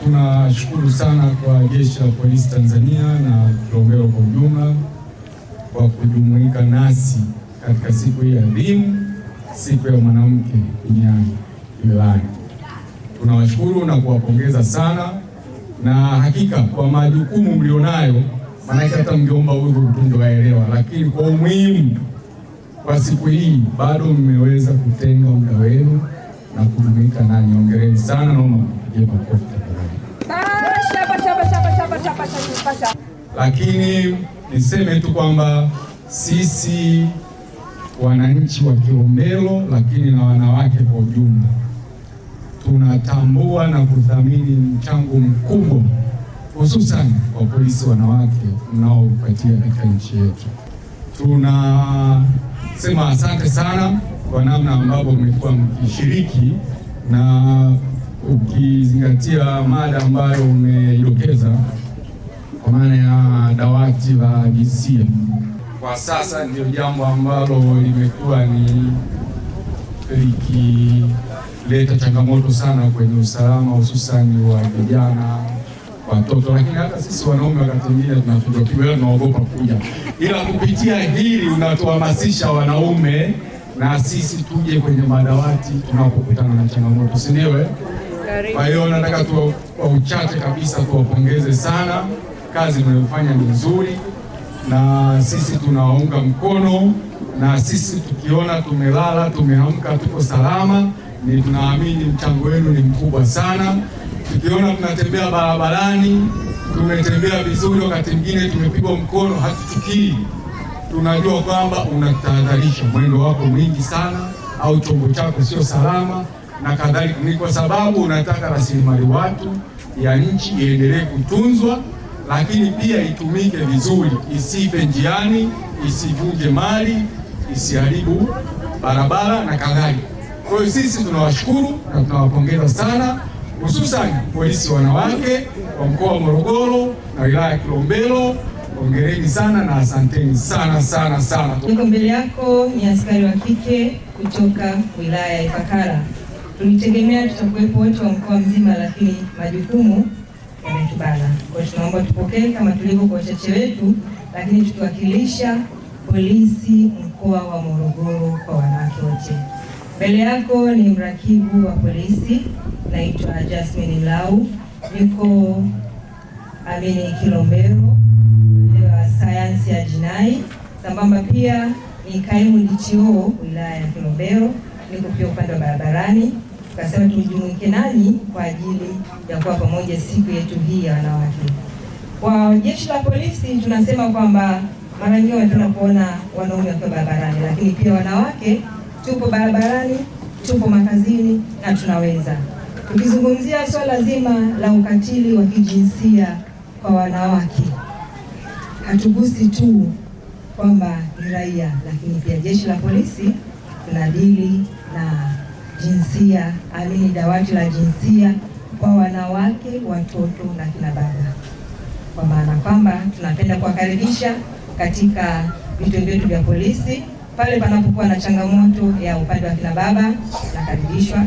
tunashukuru sana kwa Jeshi la Polisi Tanzania na Kilombero kwa ujumla kwa kujumuika nasi katika siku hii adhimu, siku ya mwanamke duniani wilayani. Tunawashukuru na kuwapongeza sana, na hakika kwa majukumu mlionayo, maana hata mngeomba huyu tungewaelewa, lakini kwa umuhimu kwa siku hii bado mmeweza kutenga muda wenu na kujumuika nani. Hongereni sana, naomba mpigie makofi tafadhali. Lakini niseme tu kwamba sisi wananchi wa Kilombero, lakini na wanawake kwa ujumla, tunatambua na kuthamini mchango mkubwa hususan kwa polisi wanawake mnaopatia katika nchi yetu. Tunasema asante sana kwa namna ambavyo mmekuwa mkishiriki, na ukizingatia mada ambayo umeidokeza kwa maana ya dawati la jinsia, kwa sasa ndio jambo ambalo limekuwa ni likileta changamoto sana kwenye usalama hususani wa vijana, watoto, lakini hata sisi wanaume wakati mwingine tunapigwa, tunaogopa kuja, ila kupitia hili unatuhamasisha wanaume na sisi tuje kwenye madawati tunapokutana na changamoto, si ndio? Kwa hiyo nataka kwa uchache kabisa tuwapongeze sana, kazi mnayofanya ni nzuri na sisi tunawaunga mkono, na sisi tukiona tumelala tumeamka tuko salama, ni tunaamini mchango wenu ni mkubwa sana. Tukiona tunatembea barabarani tumetembea vizuri, wakati mwingine tumepigwa mkono, hatuchukii, tunajua kwamba unatahadharisha mwendo wako mwingi sana au chombo chako sio salama na kadhalika. Ni kwa sababu unataka rasilimali watu ya nchi iendelee kutunzwa, lakini pia itumike vizuri, isife njiani, isivunje mali, isiharibu barabara na kadhalika. Kwa hiyo sisi tunawashukuru na tunawapongeza sana, hususan polisi wanawake wa mkoa wa Morogoro na wilaya ya Kilombero. Hongereni sana na asanteni sana sana sana. Niko mbele yako ni askari wa kike kutoka wilaya ya Ifakara. Tulitegemea tutakuwepo wote wa mkoa mzima, lakini majukumu yametubana. Kwa hiyo tunaomba tupokee kama tulivyo kwa wachache wetu, lakini tukiwakilisha polisi mkoa wa Morogoro kwa wanawake wote. Mbele yako ni mrakibu wa polisi, naitwa Jasmine Mlau, niko Amini Kilombero wa sayansi ya jinai, sambamba pia ni kaimu DCO wilaya ya Kilombero, niko pia upande wa barabarani. Tukasema tujumuike nanyi kwa ajili ya kuwa pamoja siku yetu hii ya wanawake. Kwa jeshi la polisi tunasema kwamba mara nyingi tunapoona wanaume wakiwa barabarani, lakini pia wanawake tupo barabarani, tupo makazini na tunaweza. Tukizungumzia swala zima la ukatili wa kijinsia kwa wanawake, hatugusi tu kwamba ni raia, lakini pia jeshi la polisi tunadili na jinsia, amini dawati la jinsia kwa wanawake, watoto na kina baba, kwa maana kwamba tunapenda kuwakaribisha katika vituo vyetu vya polisi. Pale panapokuwa na changamoto ya upande wa kina baba nakaribishwa.